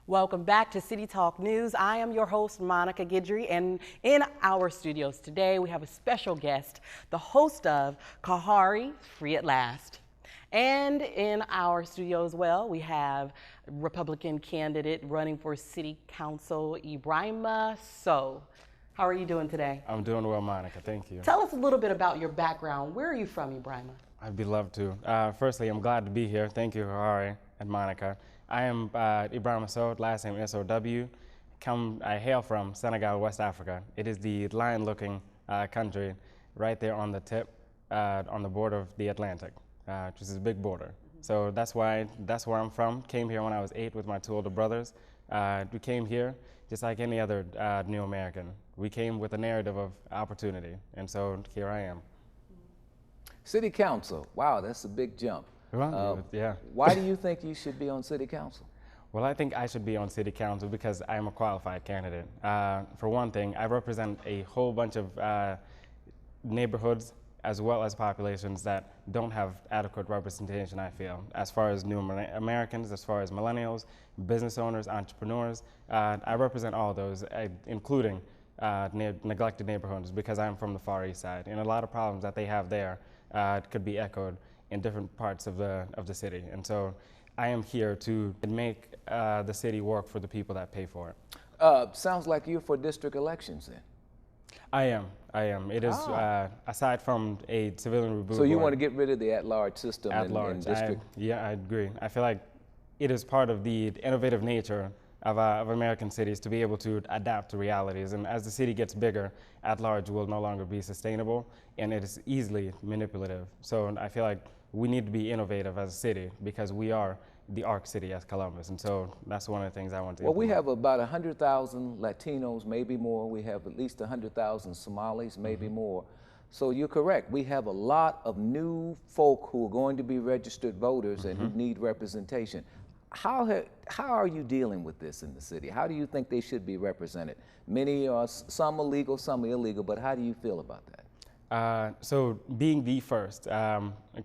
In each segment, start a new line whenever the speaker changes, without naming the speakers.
Welcome back to City Talk News. I am your host, Monica Guidry, and in our studios today we have a special guest, the host of Kahari Free at Last. And in our studio as well, we have Republican candidate running for City Council, Ibrahima Sow. How are you doing today?
I'm doing well, Monica. Thank you.
Tell us a little bit about your background. Where are you from, Ibrahima?
I'd be loved to. Firstly, I'm glad to be here. Thank you, Kahari and Monica. I am Ibrahima Sow, last name S-O-W. I hail from Senegal, West Africa. It is the lion-looking country right there on the tip, on the border of the Atlantic, which is a big border. So that's where I'm from. Came here when I was 8 with my 2 older brothers. We came here just like any other new American. We came with a narrative of opportunity, and so here I am.
City Council, wow, that's a big jump.
Yeah.
Why do you think you should be on City Council?
Well, I think I should be on City Council because I am a qualified candidate. For one thing, I represent a whole bunch of neighborhoods as well as populations that don't have adequate representation, I feel, as far as new Americans, as far as millennials, business owners, entrepreneurs. I represent all those, including neglected neighborhoods, because I'm from the Far East Side, and a lot of problems that they have there could be echoed in different parts of the city. And so I am here to make the city work for the people that pay for it.
Sounds like you're for district elections then.
I am. It is, aside from a civilian review.
So you want to get rid of the at-large system in district?
Yeah, I agree. I feel like it is part of the innovative nature of American cities to be able to adapt to realities. And as the city gets bigger, at-large will no longer be sustainable, and it is easily manipulative. So I feel like we need to be innovative as a city because we are the ARC city as Columbus. And so that's one of the things I want to
implement. We have about 100,000 Latinos, maybe more. We have at least 100,000 Somalis, maybe more. So you're correct. We have a lot of new folk who are going to be registered voters and who need representation. How are you dealing with this in the city? How do you think they should be represented? Many are, some are legal, some are illegal, but how do you feel about that?
So being the first,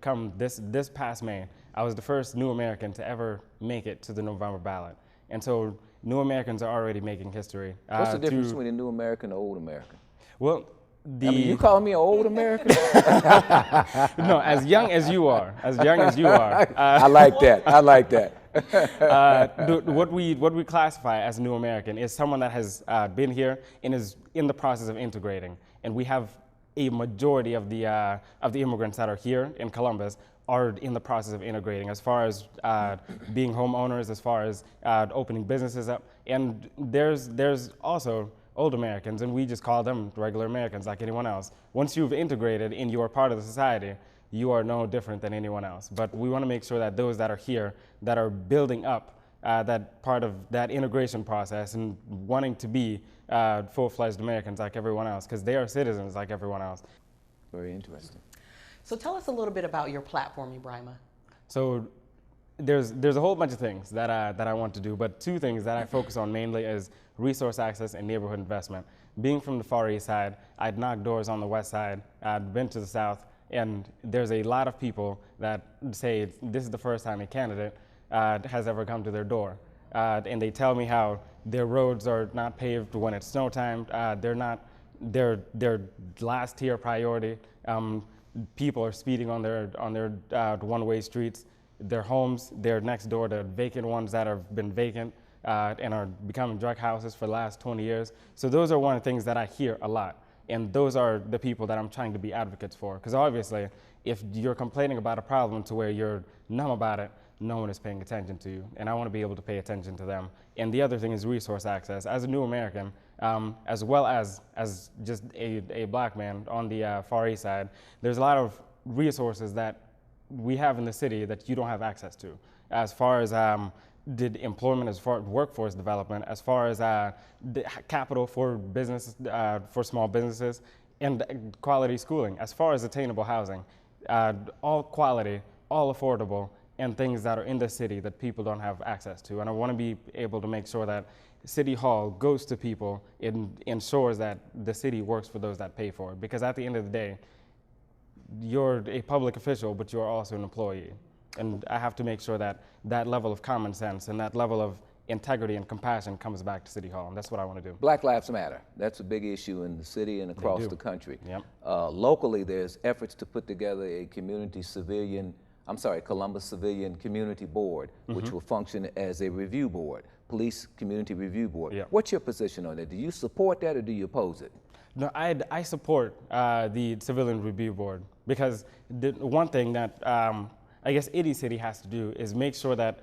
come this past May, I was the first new American to ever make it to the November ballot. And so new Americans are already making history.
What's the difference between a new American and an old American?
Well,
I mean, you calling me an old American?
No, as young as you are.
I like that. I like that.
What we classify as a new American is someone that has been here and is in the process of integrating. And we have a majority of the immigrants that are here in Columbus are in the process of integrating, as far as being homeowners, as far as opening businesses up. And there's also old Americans, and we just call them regular Americans like anyone else. Once you've integrated and you are part of the society, you are no different than anyone else. But we want to make sure that those that are here, that are building up that part of that integration process and wanting to be full-fledged Americans like everyone else, because they are citizens like everyone else.
Very interesting.
So tell us a little bit about your platform, Ibrahima.
So there's a whole bunch of things that I want to do, but 2 things that I focus on mainly is resource access and neighborhood investment. Being from the Far East Side, I'd knocked doors on the West Side, I'd been to the South, and there's a lot of people that say this is the first time a candidate has ever come to their door. And they tell me how their roads are not paved when it's snow time, they're last tier priority. People are speeding on their one-way streets. Their homes, they're next door to vacant ones that have been vacant and are becoming drug houses for the last 20 years. So those are one of the things that I hear a lot. And those are the people that I'm trying to be advocates for. Because obviously, if you're complaining about a problem to where you're numb about it, no one is paying attention to you. And I want to be able to pay attention to them. And the other thing is resource access. As a new American, as well as just a black man on the Far East Side, there's a lot of resources that we have in the city that you don't have access to. As far as did employment, as far as workforce development, as far as the capital for business, for small businesses, and quality schooling, as far as attainable housing, all quality, all affordable, and things that are in the city that people don't have access to. And I want to be able to make sure that City Hall goes to people and ensures that the city works for those that pay for it. Because at the end of the day, you're a public official, but you're also an employee. And I have to make sure that that level of common sense and that level of integrity and compassion comes back to City Hall, and that's what I want to do.
Black Lives Matter. That's a big issue in the city and across
do.
the country.
Yep.
Locally, there's efforts to put together a Columbus Civilian Community Board, which will function as a review board, police community review board.
Yep.
What's your position on that? Do you support that or do you oppose it?
No, I support the Civilian Review Board because the one thing that I guess any city has to do is make sure that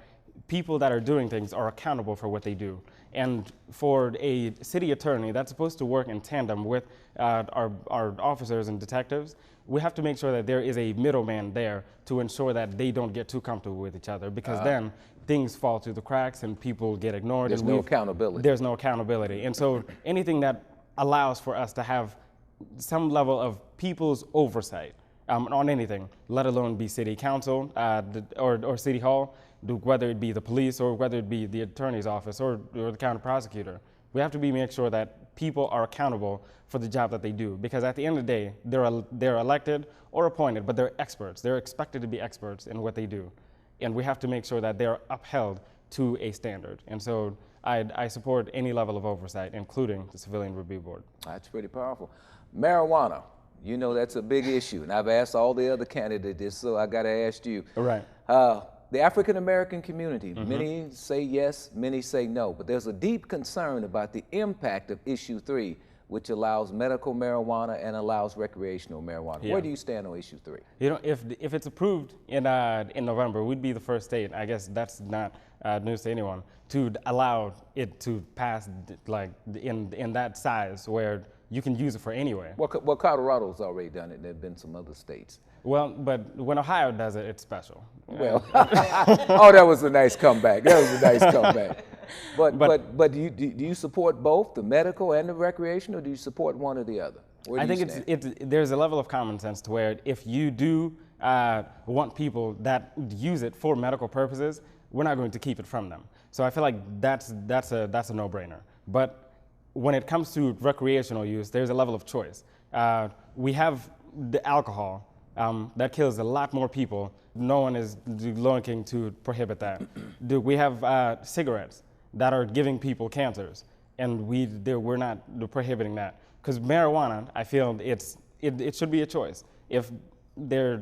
people that are doing things are accountable for what they do. And for a city attorney that's supposed to work in tandem with our officers and detectives, we have to make sure that there is a middleman there to ensure that they don't get too comfortable with each other, because then things fall through the cracks and people get ignored.
There's no accountability.
There's no accountability. And so anything that allows for us to have some level of people's oversight on anything, let alone be city council or city hall, whether it be the police or whether it be the attorney's office or the county prosecutor. We have to make sure that people are accountable for the job that they do, because at the end of the day, they're elected or appointed, but they're experts. They're expected to be experts in what they do. And we have to make sure that they're upheld to a standard. And so I support any level of oversight, including the Civilian Review Board.
That's pretty powerful. Marijuana, you know that's a big issue, and I've asked all the other candidates this, so I got to ask you.
Right.
The African American community, many say yes, many say no, but there's a deep concern about the impact of Issue 3, which allows medical marijuana and allows recreational marijuana.
Yeah.
Where do you stand on Issue 3?
You know, if it's approved in November, we'd be the first state. I guess that's not news to anyone, to allow it to pass like in that size where you can use it for anywhere.
Well, Colorado's already done it. There have been some other states.
Well, but when Ohio does it, it's special.
Well, oh, that was a nice comeback. That was a nice comeback. But do you support both the medical and the recreational, or do you support one or the other? Where do
I think
stand?
there's a level of common sense to where if you do want people that use it for medical purposes, we're not going to keep it from them. So I feel like that's a no-brainer. But when it comes to recreational use, there's a level of choice. We have the alcohol that kills a lot more people. No one is looking to prohibit that. We have cigarettes that are giving people cancers, and we're not prohibiting that. Because marijuana, I feel it should be a choice.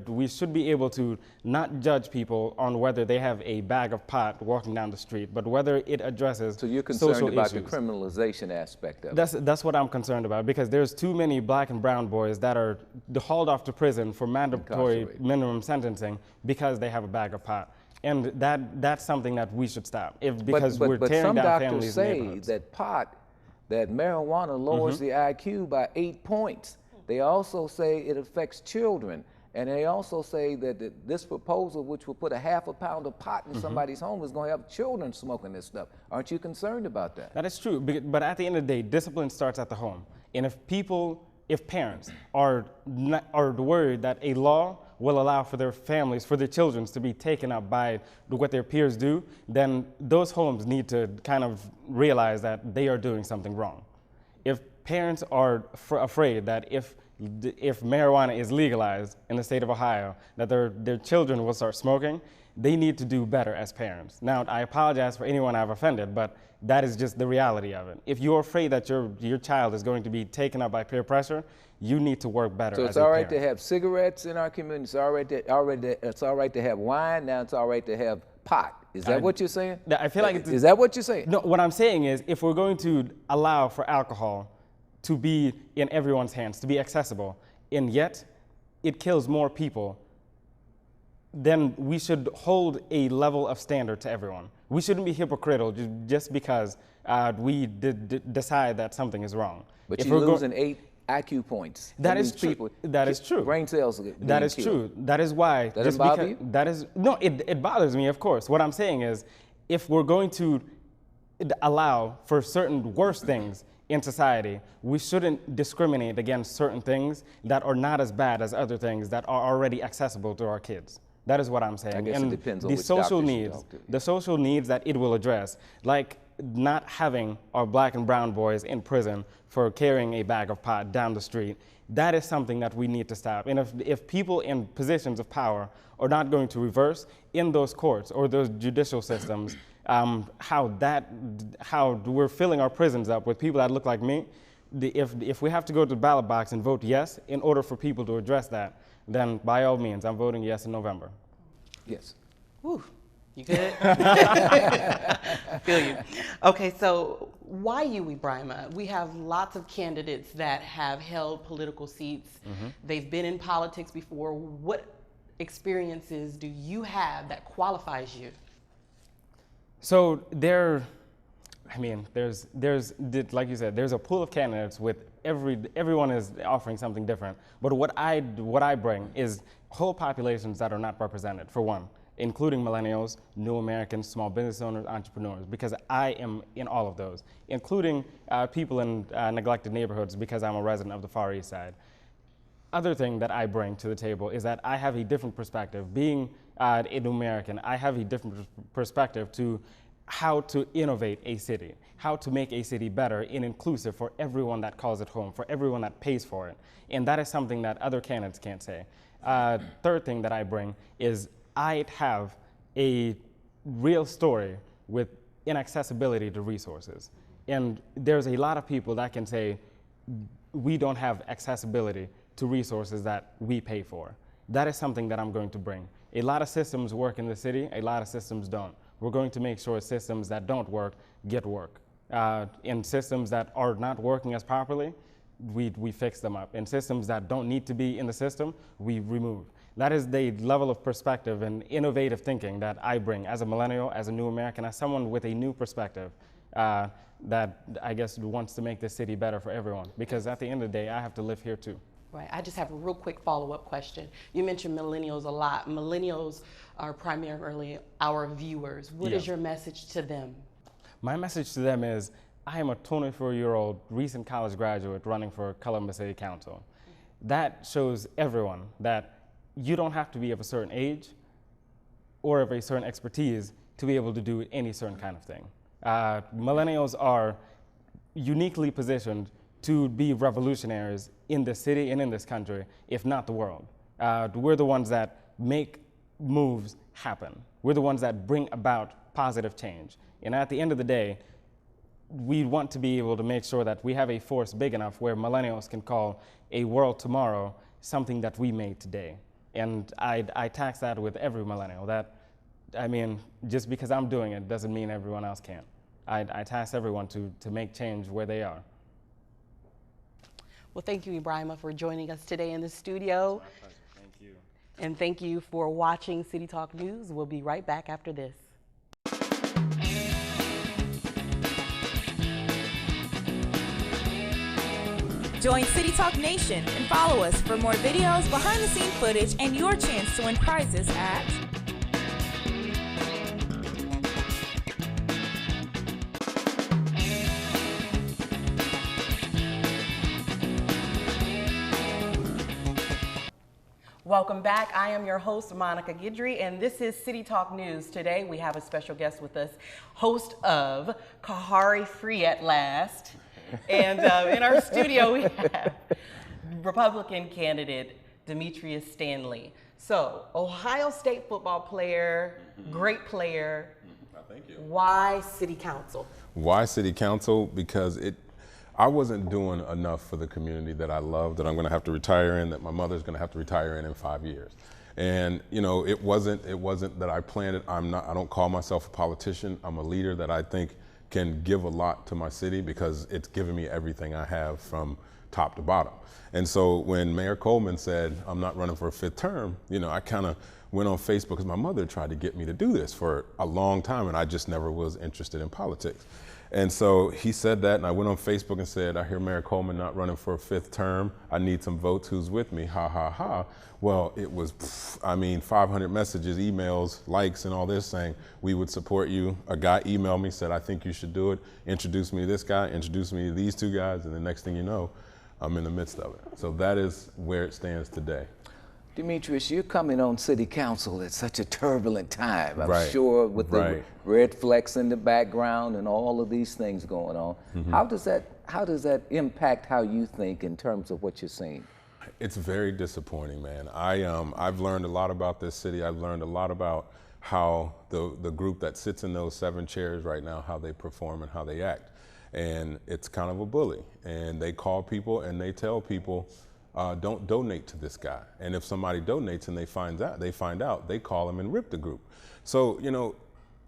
We should be able to not judge people on whether they have a bag of pot walking down the street, but whether it addresses
So you're concerned
social
about
issues.
the criminalization aspect of it.
That's what I'm concerned about, because there's too many black and brown boys that are hauled off to prison for mandatory
Incarcerated.
minimum sentencing because they have a bag of pot. And that's something that we should stop, because we're tearing
some
down
doctors
families'
say
neighborhoods.
that marijuana lowers the IQ by 8 points. They also say it affects children. And they also say that this proposal, which will put a half a pound of pot in somebody's home, is going to have children smoking this stuff. Aren't you concerned about that?
That is true, but at the end of the day, discipline starts at the home. And if parents are worried that a law will allow for their families, for their children to be taken up by what their peers do, then those homes need to kind of realize that they are doing something wrong. If parents are afraid that if marijuana is legalized in the state of Ohio, that their children will start smoking, they need to do better as parents. Now, I apologize for anyone I've offended, but that is just the reality of it. If you're afraid that your child is going to be taken up by peer pressure, you need to work better.
So it's all right to have cigarettes in our community. It's all right to have wine. Now it's all right to have pot. Is that what you're saying?
I feel like
is that what you're saying?
No, what I'm saying is, if we're going to allow for alcohol to be in everyone's hands, to be accessible, and yet it kills more people, then we should hold a level of standard to everyone. We shouldn't be hypocritical just because we decide that something is wrong.
But you're losing 8 IQ points.
That is true. That is true.
Brain cells are being
That is
killed.
true. That is why.
That doesn't bother you?
No, it bothers me, of course. What I'm saying is, if we're going to allow for certain worse things in society, we shouldn't discriminate against certain things that are not as bad as other things that are already accessible to our kids. That is what I'm saying.
I guess
and
it depends on
the
which
social
doctors you
needs,
talk to.
the social needs that it will address, like not having our black and brown boys in prison for carrying a bag of pot down the street, that is something that we need to stop. And if people in positions of power are not going to reverse in those courts or those judicial systems, how we're filling our prisons up with people that look like me. If we have to go to the ballot box and vote yes in order for people to address that, then by all means, I'm voting yes in November.
Yes.
Whew. You good? Feel you. Okay, so why you, Ibrahima? We have lots of candidates that have held political seats. They've been in politics before. What experiences do you have that qualifies you?
So there's like you said, there's a pool of candidates with everyone is offering something different. But what I bring is whole populations that are not represented, for one, including millennials, new Americans, small business owners, entrepreneurs, because I am in all of those, including people in neglected neighborhoods because I'm a resident of the Far East Side. Other thing that I bring to the table is that I have a different perspective. Being an American, I have a different perspective to how to innovate a city, how to make a city better and inclusive for everyone that calls it home, for everyone that pays for it. And that is something that other candidates can't say. Third thing that I bring is I have a real story with inaccessibility to resources. And there's a lot of people that can say, we don't have accessibility to resources that we pay for. That is something that I'm going to bring. A lot of systems work in the city, a lot of systems don't. We're going to make sure systems that don't work get work. And systems that are not working as properly, we fix them up. And systems that don't need to be in the system, we remove. That is the level of perspective and innovative thinking that I bring as a millennial, as a new American, as someone with a new perspective that I guess wants to make this city better for everyone. Because at the end of the day, I have to live here too.
Right. I just have a real quick follow-up question. You mentioned millennials a lot. Millennials are primarily our viewers. What is your message to them?
My message to them is, I am a 24-year-old recent college graduate running for Columbus City Council. That shows everyone that you don't have to be of a certain age or of a certain expertise to be able to do any certain kind of thing. Millennials are uniquely positioned to be revolutionaries in the city and in this country, if not the world. We're the ones that make moves happen. We're the ones that bring about positive change. And at the end of the day, we want to be able to make sure that we have a force big enough where millennials can call a world tomorrow something that we made today. And I tax that with every millennial. That, I mean, just because I'm doing it doesn't mean everyone else can. I task everyone to make change where they are.
Well, thank you, Ibrahima, for joining us today in the studio.
My pleasure. Thank you.
And thank you for watching City Talk News. We'll be right back after this.
Join City Talk Nation and follow us for more videos, behind-the-scenes footage, and your chance to win prizes at
Welcome back. I am your host, Monica Guidry, and this is City Talk News. Today we have a special guest with us, host of Kahari Free at Last. And in our studio we have Republican candidate Demetrius Stanley. So, Ohio State football player, great player.
Thank you.
Why City Council?
Why City Council? Because I wasn't doing enough for the community that I love, that I'm going to have to retire in, that my mother's going to have to retire in 5 years. And you know, it wasn't that I planned it. I don't call myself a politician. I'm a leader that I think can give a lot to my city because it's given me everything I have from top to bottom. And so when Mayor Coleman said, I'm not running for a 5th term, you know, I kind of went on Facebook because my mother tried to get me to do this for a long time and I just never was interested in politics. And so he said that, and I went on Facebook and said, I hear Mayor Coleman not running for a 5th term. I need some votes. Who's with me? Ha, ha, ha. Well, it was, 500 messages, emails, likes, and all this saying, we would support you. A guy emailed me, said, I think you should do it. Introduced me to this guy, introduced me to these 2 guys, and the next thing you know, I'm in the midst of it. So that is where it stands today.
Demetrius, you're coming on City Council at such a turbulent time, I'm
Right.
sure, with the
Right.
red flex in the background and all of these things going on.
Mm-hmm.
How does that impact how you think in terms of what you're seeing?
It's very disappointing, man. I've learned a lot about this city. I've learned a lot about how the group that sits in those 7 chairs right now, how they perform and how they act. And it's kind of a bully. And they call people and they tell people, don't donate to this guy. And if somebody donates and they find out, they call them and rip the group. So, you know,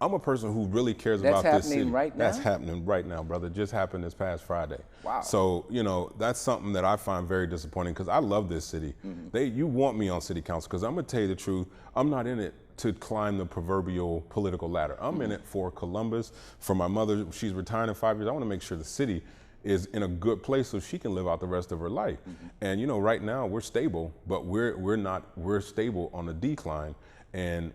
I'm a person who really cares about this city.
That's happening right now?
That's happening right now, brother. Just happened this past Friday.
Wow.
So, you know, that's something that I find very disappointing because I love this city. You want me on city council because I'm going to tell you the truth. I'm not in it to climb the proverbial political ladder. I'm in it for Columbus, for my mother. She's retiring in 5 years. I want to make sure the city is in a good place so she can live out the rest of her life. And you know, right now we're stable, but we're stable on a decline, and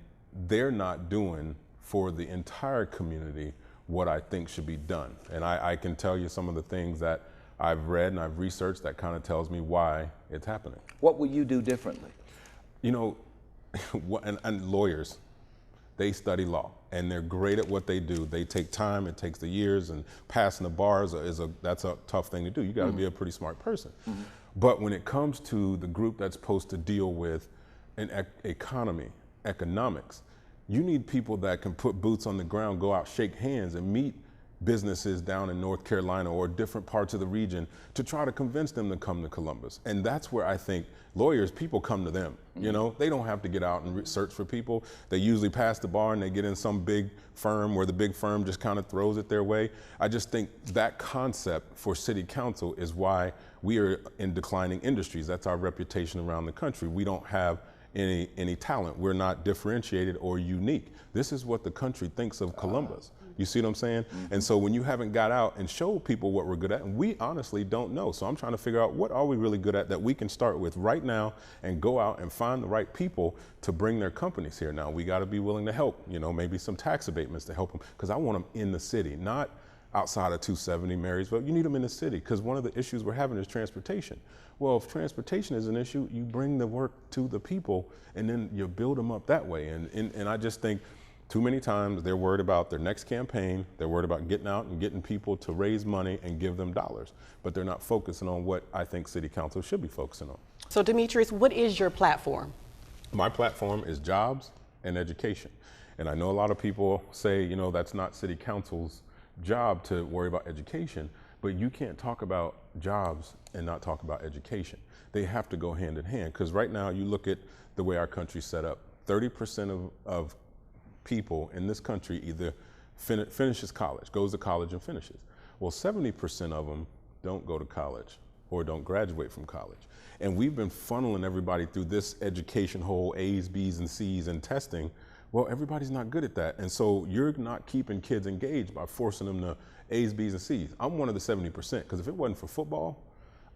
they're not doing for the entire community what I think should be done. And I can tell you some of the things that I've read and I've researched that kind of tells me why it's happening.
What would you do differently?
You know, and lawyers, they study law and they're great at what they do. They take time, it takes the years, and passing the bars that's a tough thing to do. You gotta be a pretty smart person. But when it comes to the group that's supposed to deal with an economics, you need people that can put boots on the ground, go out, shake hands, and meet businesses down in North Carolina or different parts of the region to try to convince them to come to Columbus. And that's where I think lawyers, people come to them. You know, they don't have to get out and search for people. They usually pass the bar and they get in some big firm where the big firm just kind of throws it their way. I just think that concept for city council is why we are in declining industries. That's our reputation around the country. We don't have any talent. We're not differentiated or unique. This is what the country thinks of Columbus. You see what I'm saying? And so when you haven't got out and showed people what we're good at, and we honestly don't know. So I'm trying to figure out what are we really good at that we can start with right now and go out and find the right people to bring their companies here. Now we got to be willing to help, you know, maybe some tax abatements to help them, because I want them in the city, not outside of 270 Marysville. You need them in the city, because one of the issues we're having is transportation. Well, if transportation is an issue, you bring the work to the people and then you build them up that way. And I just think too many times they're worried about their next campaign. They're worried about getting out and getting people to raise money and give them dollars, but they're not focusing on what I think city council should be focusing on.
So Demetrius, what is your platform?
My platform is jobs and education. And I know a lot of people say, you know, that's not city council's job to worry about education, but you can't talk about jobs and not talk about education. They have to go hand in hand, because right now you look at the way our country's set up, 30% of people in this country either finishes college, goes to college and finishes. Well, 70% of them don't go to college or don't graduate from college. And we've been funneling everybody through this education hole, A's, B's, and C's and testing. Well, everybody's not good at that. And so you're not keeping kids engaged by forcing them to A's, B's, and C's. I'm one of the 70%, because if it wasn't for football,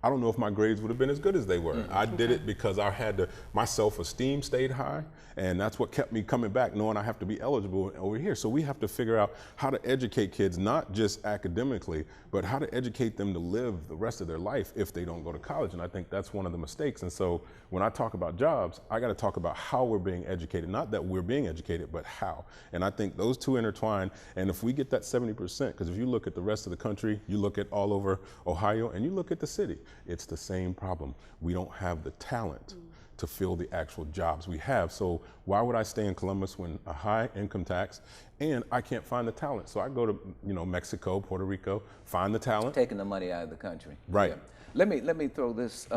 I don't know if my grades would have been as good as they were. I did it because I had to, my self-esteem stayed high, and that's what kept me coming back, knowing I have to be eligible over here. So we have to figure out how to educate kids, not just academically, but how to educate them to live the rest of their life if they don't go to college. And I think that's one of the mistakes. And so when I talk about jobs, I got to talk about how we're being educated, not that we're being educated, but how. And I think those two intertwine. And if we get that 70%, because if you look at the rest of the country, you look at all over Ohio, and you look at the city, it's the same problem. We don't have the talent to fill the actual jobs we have. So why would I stay in Columbus when a high income tax and I can't find the talent? So I go to, you know, Mexico, Puerto Rico, find the talent.
Taking the money out of the country.
Right.
Yeah. Let me throw this.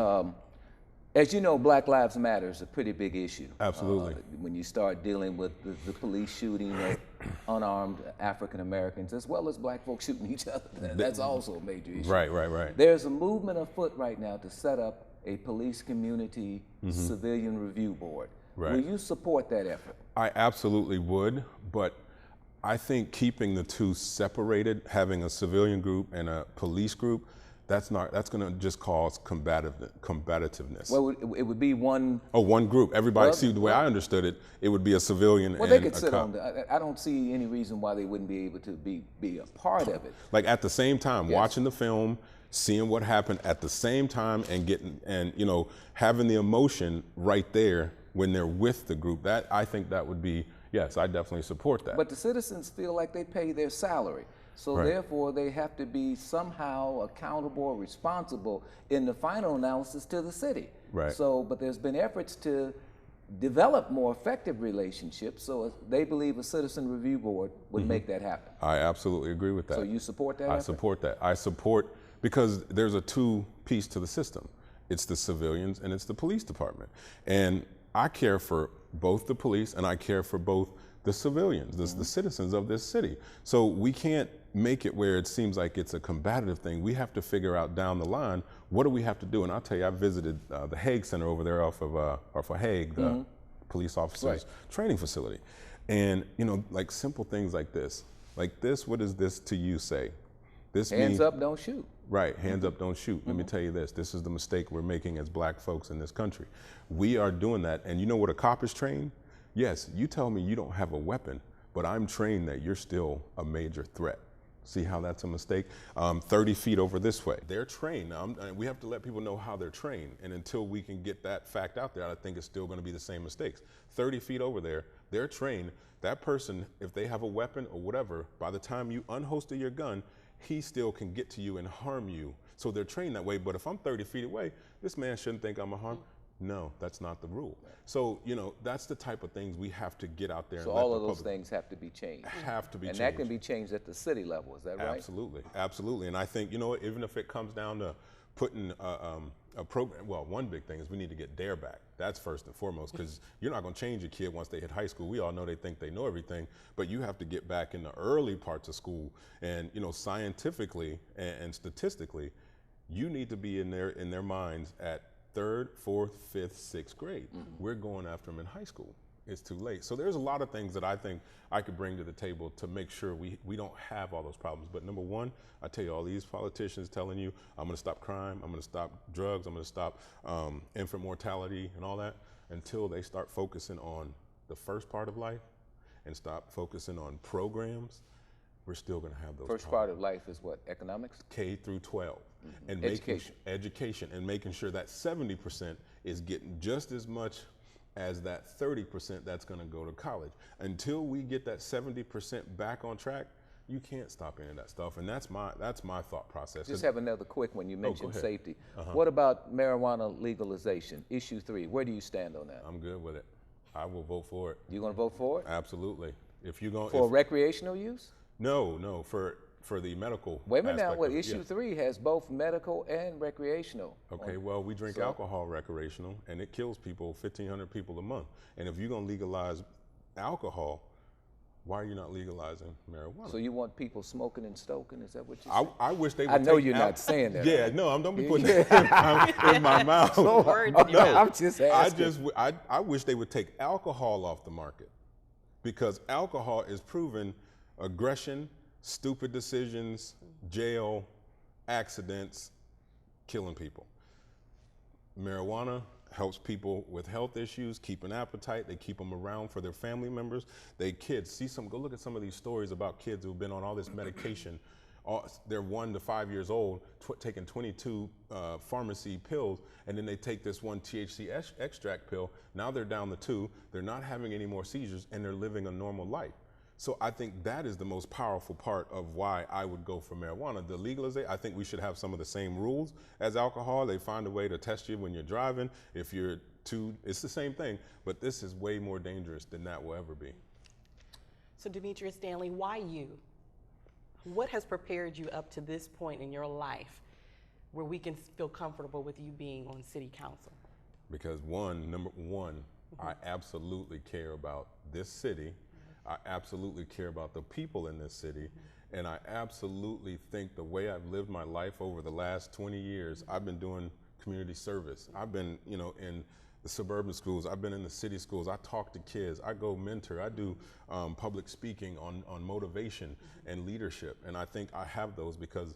As you know, Black Lives Matter is a pretty big issue.
Absolutely.
When you start dealing with the police shooting at unarmed African Americans, as well as black folks shooting each other, that's also a major issue.
Right.
There's a movement afoot right now to set up a police community civilian review board.
Right.
Will you support that effort?
I absolutely would, but I think keeping the two separated, having a civilian group and a police group, that's going to just cause combativeness.
Well, it would be one.
Oh, one group. Everybody, see, the way I understood it, it would be a civilian
well,
and
they could
a
sit
cop.
on I don't see any reason why they wouldn't be able to be a part of it.
Like at the same time,
Yes.
watching the film, seeing what happened at the same time, and you know, having the emotion right there when they're with the group. That, I think that would be, yes, I definitely support that.
But the citizens feel like they pay their salary. So
Right.
therefore, they have to be somehow accountable or responsible in the final analysis to the city.
Right.
So, but there's been efforts to develop more effective relationships. So they believe a citizen review board would make that happen.
I absolutely agree with that.
So you support that
I
effort?
support that. I support, because there's a two-piece to the system. It's the civilians and it's the police department. And I care for both the police and I care for both the civilians, the citizens of this city. So we can't make it where it seems like it's a combative thing. We have to figure out down the line, what do we have to do? And I'll tell you, I visited the Hague Center over there off of Hague, the police officers training facility. And, you know, like simple things like this, what does this to you say? This
Hands
means,
up, don't shoot.
right, hands up, don't shoot. Let me tell you this is the mistake we're making as black folks in this country. We are doing that, and you know what a cop is trained? Yes, you tell me you don't have a weapon, but I'm trained that you're still a major threat. See how that's a mistake? 30 feet over this way. They're trained. Now, we have to let people know how they're trained, and until we can get that fact out there, I think it's still gonna be the same mistakes. 30 feet over there, they're trained. That person, if they have a weapon or whatever, by the time you unholster your gun, he still can get to you and harm you. So they're trained that way, but if I'm 30 feet away, this man shouldn't think I'm a harm. No, that's not the rule. So, you know, that's the type of things we have to get out there.
So
and let
all
the
of those
public
things have to be changed.
have to be
And
changed.
that can be changed at the city level, is that right?
Absolutely, absolutely. And I think, you know what, even if it comes down to putting a program, well, one big thing is we need to get DARE back. That's first and foremost, because you're not going to change a kid once they hit high school. We all know they think they know everything, but you have to get back in the early parts of school. And, you know, scientifically and statistically, you need to be in their minds at 3rd, 4th, 5th, 6th grade. We're going after them in high school. It's too late. So there's a lot of things that I think I could bring to the table to make sure we don't have all those problems. But number one, I tell you, all these politicians telling you, I'm gonna stop crime, I'm gonna stop drugs, I'm gonna stop infant mortality and all that, until they start focusing on the first part of life and stop focusing on programs, we're still gonna have those
First
problems.
part of life is what, economics?
K through 12. And
Education.
Education, and making sure that 70% is getting just as much as that 30% that's gonna go to college. Until we get that 70% back on track, you can't stop any of that stuff. And that's my thought process.
Just have another quick one. You mentioned
ahead.
safety. What about marijuana legalization? Issue 3, where do you stand on that?
I'm good with it. I will vote for it.
You gonna vote for it?
Absolutely. If you're going
For recreational use?
no, for the medical
Wait a minute now,
aspect
what,
of it,
issue
yes.
3 has both medical and recreational.
Okay, well, we drink alcohol recreational, and it kills people, 1,500 people a month. And if you're gonna legalize alcohol, why are you not legalizing marijuana?
So you want people smoking and stoking, is that what you're saying?
I wish they would
I know
take
you're not saying that.
Yeah, no, don't be putting that in my mouth.
Words in your
No,
mouth.
I'm just asking.
I wish they would take alcohol off the market, because alcohol is proven aggression, stupid decisions, jail, accidents, killing people. Marijuana helps people with health issues, keep an appetite, they keep them around for their family members. Go look at some of these stories about kids who've been on all this medication. They're 1 to 5 years old, taking 22 pharmacy pills, and then they take this one THC extract pill. Now they're down to 2, they're not having any more seizures, and they're living a normal life. So I think that is the most powerful part of why I would go for marijuana. The legalization, I think we should have some of the same rules as alcohol. They find a way to test you when you're driving. If you're it's the same thing, but this is way more dangerous than that will ever be.
So Demetrius Stanley, why you? What has prepared you up to this point in your life where we can feel comfortable with you being on city council?
Because number one, I absolutely care about this city. I absolutely care about the people in this city. And I absolutely think the way I've lived my life over the last 20 years, I've been doing community service. I've been, in the suburban schools, I've been in the city schools, I talk to kids, I go mentor, I do public speaking on motivation and leadership. And I think I have those because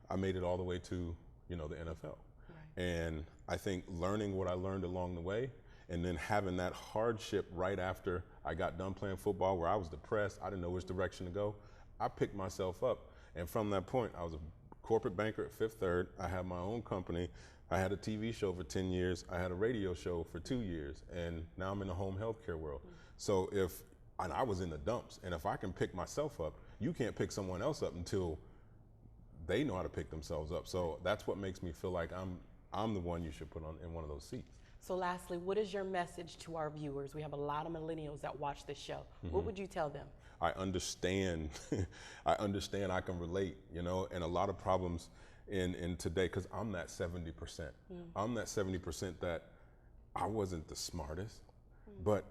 I made it all the way to, the NFL. Right. And I think learning what I learned along the way, and then having that hardship right after I got done playing football, where I was depressed, I didn't know which direction to go, I picked myself up. And from that point, I was a corporate banker at Fifth Third. I had my own company. I had a TV show for 10 years. I had a radio show for 2 years. And now I'm in the home healthcare world. So and I was in the dumps. And if I can pick myself up, you can't pick someone else up until they know how to pick themselves up. So that's what makes me feel like I'm the one you should put in one of those seats.
So lastly, what is your message to our viewers? We have a lot of millennials that watch this show. What would you tell them?
I understand. I understand. I can relate, you know, and a lot of problems in today, because I'm that 70%. I'm that 70% that I wasn't the smartest, but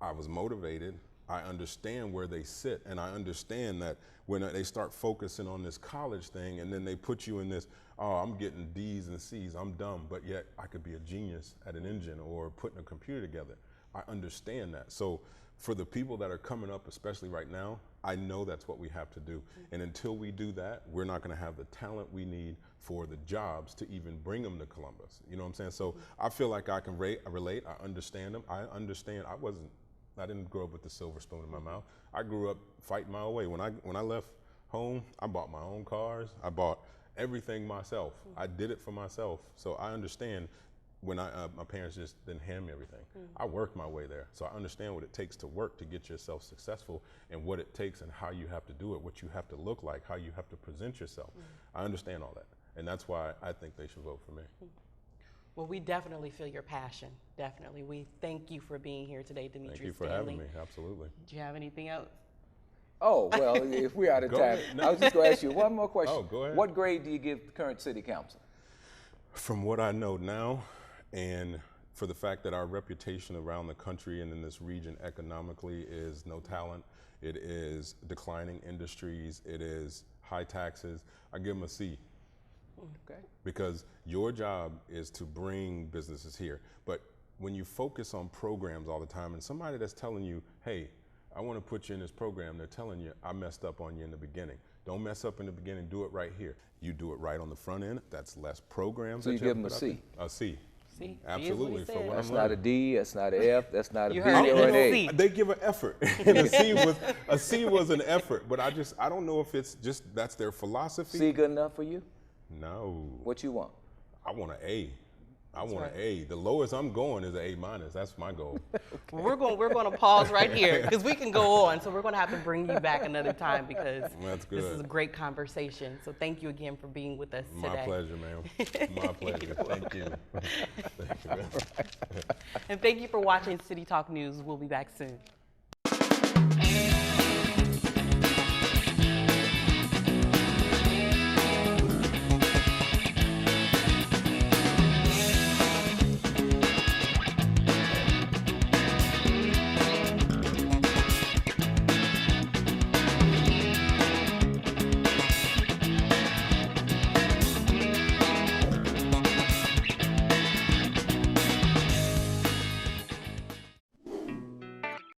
I was motivated. I understand where they sit, and I understand that when they start focusing on this college thing, and then they put you in this, oh, I'm getting D's and C's, I'm dumb, but yet I could be a genius at an engine or putting a computer together. I understand that. So for the people that are coming up, especially right now, I know that's what we have to do. And until we do that, we're not going to have the talent we need for the jobs to even bring them to Columbus. You know what I'm saying? So I feel like I can relate. I understand them. I understand. I didn't grow up with the silver spoon in my mouth. I grew up fighting my own way. When I left home, I bought my own cars. I bought everything myself. I did it for myself. So I understand when my parents just didn't hand me everything. I worked my way there. So I understand what it takes to work to get yourself successful, and what it takes and how you have to do it, what you have to look like, how you have to present yourself. I understand all that. And that's why I think they should vote for me.
Well, we definitely feel your passion. Definitely. We thank you for being here today, Demetrius
Thank you for
Stanley.
having me. Absolutely.
Do you have anything else?
Oh, well, if we're out of
Go
time,
ahead. No.
I was just going to ask you one more question.
Oh, go ahead.
What grade do you give the current city council?
From what I know now, and for the fact that our reputation around the country and in this region economically is no talent, it is declining industries, it is high taxes, I give them a C.
Okay.
Because your job is to bring businesses here. But when you focus on programs all the time, and somebody that's telling you, hey, I want to put you in this program, they're telling you, I messed up on you in the beginning. Don't mess up in the beginning, do it right here. You do it right on the front end, that's less programs.
So
that
you give them a
have to
C?
put out there. A C.
See?
Absolutely, for what
That's
I'm
not a
learning.
D, that's not an F, that's not a
You
B
heard it.
or an A.
C.
They give an effort. And a C was an effort, but I don't know if it's just that's their philosophy.
C good enough for you?
No,
What you want?
I want an A. I want
right.
an A. The lowest I'm going is an A minus. That's my goal.
Well, we're going to pause right here because we can go on. So we're going to have to bring you back another time because
That's
this is
good.
a great conversation. So thank you again for being with us
My
today.
pleasure, ma'am. My pleasure. Thank you. Thank you, man.
And thank you for watching City Talk News. We'll be back soon.